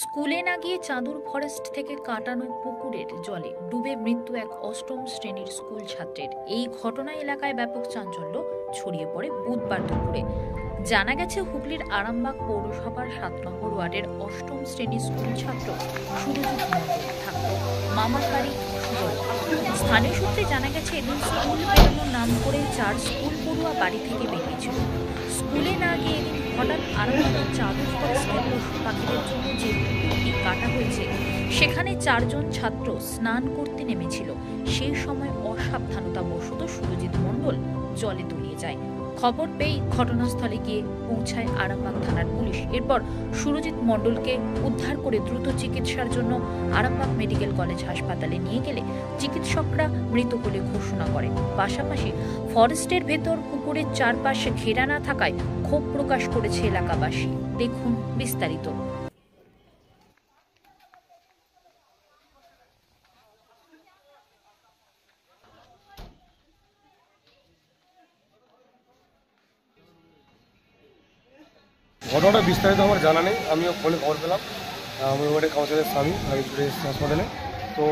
স্কুলে না গিয়ে চাঁদুর ফরেস্ট থেকে কাটানো পুকুরের জলে ডুবে মৃত্যু এক অষ্টম শ্রেণীর স্কুল ছাত্রের। এই ঘটনা এলাকায় ব্যাপক চাঞ্চল্য ছড়িয়ে পড়ে বুধবার দুপুরে। জানা গেছে, হুগলির আরামবাগ পৌরসভার 7 নম্বর ওয়ার্ডের অষ্টম শ্রেণীর স্কুল ছাত্র সুরজিৎ মণ্ডল থাকত মামার বাড়ি সুজল। স্থানীয় সূত্রে জানা গেছে, এদিন স্কুল বেরোনোর নাম করে 4 স্কুল পড়ুয়া বাড়ি থেকে বেরিয়েছিল। স্কুলে না গিয়ে এদিন হঠাৎ আরামবাগের চাঁদুর ফরেস্টে পশু পাখিদের জন্য যে পুকুরটি কাটা হয়েছে, সেখানে 4 জন ছাত্র স্নান করতে নেমেছিল। সেই সময় অসাবধানতাবশত সুরজিৎ মণ্ডল জলে তলিয়ে যায়। খবর পেয়ে ঘটনাস্থলে গিয়ে পৌঁছায় আরামবাগ থানার পুলিশ। এরপর সুরজিৎ মণ্ডলকে উদ্ধার করে দ্রুত চিকিৎসার জন্য আরামবাগ মেডিকেল কলেজ হাসপাতালে নিয়ে গেলে চিকিৎসকরা মৃত বলে ঘোষণা করেন। পাশাপাশি ফরেস্টের ভেতর পুকুরের চারপাশে ঘেরা না থাকায় ক্ষোভ প্রকাশ করেছে এলাকাবাসী। দেখুন বিস্তারিত। ঘটনাটা বিস্তারিত আমার জানা নেই, আমিও ফোনে খবর পেলাম। আমি ওখানে কাউন্সিলের স্বামী, আমি ঘুরে এসেছি হাসপাতালে। তো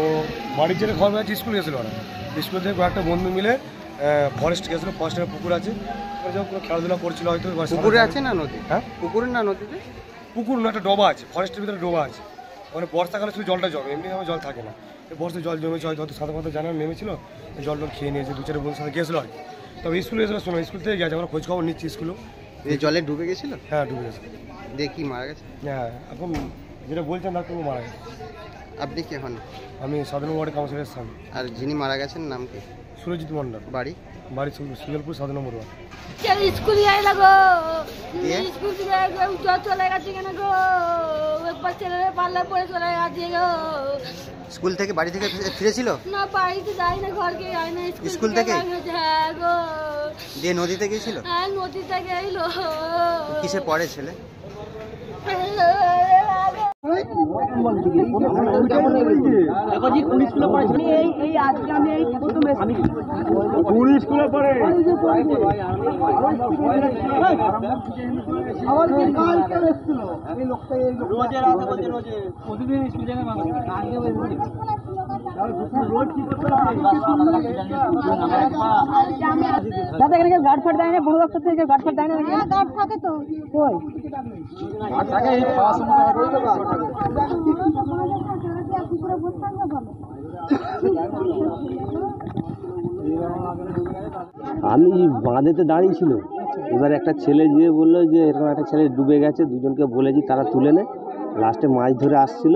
বাড়ির ছেলে খবর পেয়েছি স্কুল গেছিলো। ওরা স্কুল থেকে কয়েকটা বন্ধু মিলে ফরেস্ট গেছিলো। ফরেস্টের পুকুর আছে, যখন কোনো খেলাধুলা করছিল হয়তো। পুকুরে আছে না নদী? হ্যাঁ, পুকুরে না নদীতে? পুকুর না, একটা ডোবা আছে, ফরেস্টের ভিতরে ডোবা আছে। ওখানে বর্ষাকালে শুধু জলটা জমে, এমনি আমার জল থাকে না। বর্ষায় জল জমেছে, হয়তো সাথে কথা জানা নেমেছিল, জল খেয়ে নিয়েছে। 2-4 বন্ধুর সাথে গেছিলো আর কি। তবে স্কুলে গেছিলো, শোনো স্কুল থেকে গেছে, আমরা খোঁজ খবর নিচ্ছি স্কুলেও। এই জলে ডুবে গেছিল? হ্যাঁ, ডুবে গেছে। দেখি মারা গেছে? হ্যাঁ, এখন যেটা বলছেন ডাক্তার মারা গেছে। আপনি কে হন? আমি 7 নম্বর ওয়ার্ডের কাউন্সিলের স্বামী। আর যিনি মারা গেছেন নাম কি? সুরজিৎ মণ্ডল। বাড়ি? বাড়ি সুজলপুর, 7 নম্বর ওয়ার্ড। স্কুল যাই না গো, স্কুল চলে গেছে কেন গো? একবার ছেলেরা পাল্লা পড়ে চলে গেছে গো। স্কুল থেকে বাড়ি থেকে ফিরেছিল? না, বাড়িতে যাই না, ঘরকে যাই না, স্কুল থেকে? হ্যাঁ গো। দিয়ে নদীতে গিয়েছিল? হ্যাঁ, নদীতে গেছিল। কিসে পড়ে ছেলে? দাদা এখানে গার্ড ফাট দেয় না? বড় দপ্তর থেকে গার্ড ফাট দেয় না? গার্ড থাকে তো, কই গার্ড থাকে? এই পাওয়ার সময় আমি বাঁধেতে দাঁড়িয়েছিল। এবার একটা ছেলে গিয়ে বললো যে এরকম একটা ছেলে ডুবে গেছে। দুজনকে বলেছি, তারা তুলে নেয়। লাস্টে মাছ ধরে আসছিল,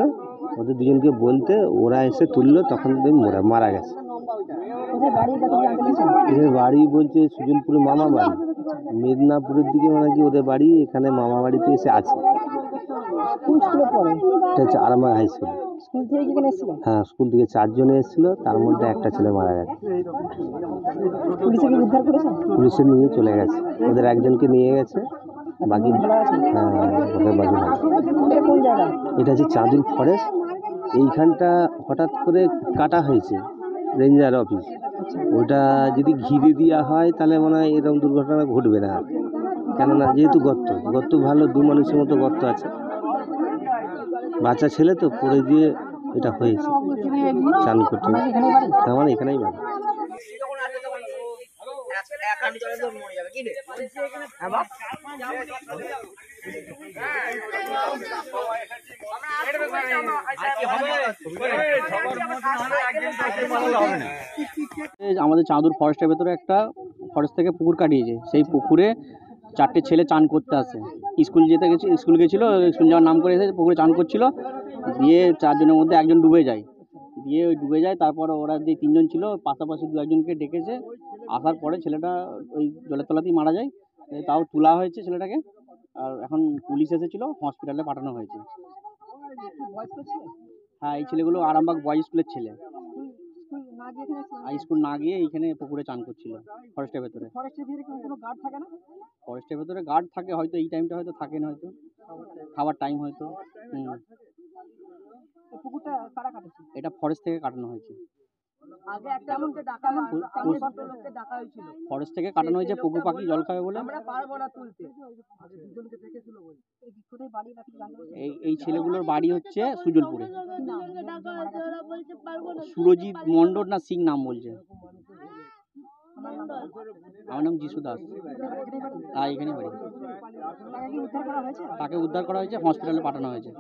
ওদের দুজনকে বলতে ওরা এসে তুললো, তখন মারা গেছে। এদের বাড়ি বলছে সুজলপুরে মামা বাড়ি, মেদিনীপুরের দিকে মানে কি ওদের বাড়ি। এখানে মামা বাড়িতে এসে আছে। এটা হচ্ছে আরামবাগ হাই স্কুল। হ্যাঁ, স্কুল থেকে 4 জন এসেছিল, তার মধ্যে একটা ছেলে মারা গেছে। পুলিশে নিয়ে চলে গেছে, ওদের একজনকে নিয়ে গেছে, বাকি হ্যাঁ ওদের বাকি। এটা হচ্ছে চাঁদুর ফরেস্ট। এইখানটা হঠাৎ করে কাটা হয়েছে রেঞ্জার অফিস। ওটা যদি ঘিরে দেওয়া হয় তাহলে মনে হয় এরকম দুর্ঘটনা ঘটবে না। কেননা যেহেতু গর্ত ভালো, 2 মানুষের মতো গর্ত আছে। বাচ্চা ছেলে তো পড়ে গিয়ে এটা হয়েছে, চান করতে। আমার এখানেই বাড়ি। আমাদের চাঁদুর ফরেস্টের ভেতরে একটা ফরেস্ট থেকে পুকুর কাটিয়েছে। সেই পুকুরে 4টে ছেলে চান করতে আসে। স্কুল গেছিলো, স্কুল যাওয়ার নাম করে এসে পুকুরে চান করছিল। দিয়ে 4 জনের মধ্যে একজন ডুবে যায়। তারপর ওরা যে 3 জন ছিল, পাশাপাশি 2-1জনকে ডেকেছে। আসার পরে ছেলেটা ওই জলের তলাতেই মারা যায়। তাও তোলা হয়েছে ছেলেটাকে, আর এখন পুলিশ এসেছিল, হসপিটালে পাঠানো হয়েছে। হ্যাঁ, এই ছেলেগুলো আরামবাগ বয়েজ স্কুলের ছেলে। স্কুল না গিয়ে এইখানে পুকুরে চান করছিল ফরেস্টের ভেতরে। ফরেস্টের ভেতরে গার্ড থাকে হয়তো, এই টাইমটা হয়তো থাকে না, হয়তো খাবার টাইম হয়তো। এটা ফরেস্ট থেকে কাটানো হয়েছে। ফরেস্ট থেকে কাটানো হয়েছে পশু পাখি জল খাবে বলে। এই ছেলেগুলোর বাড়ি হচ্ছে সুজলপুরে। সুরজিৎ মন্ডল না সিং নাম বলছে। আমার নাম যিশু দাস। এখানে বাড়ি। তাকে উদ্ধার করা হয়েছে, হসপিটালে পাঠানো হয়েছে।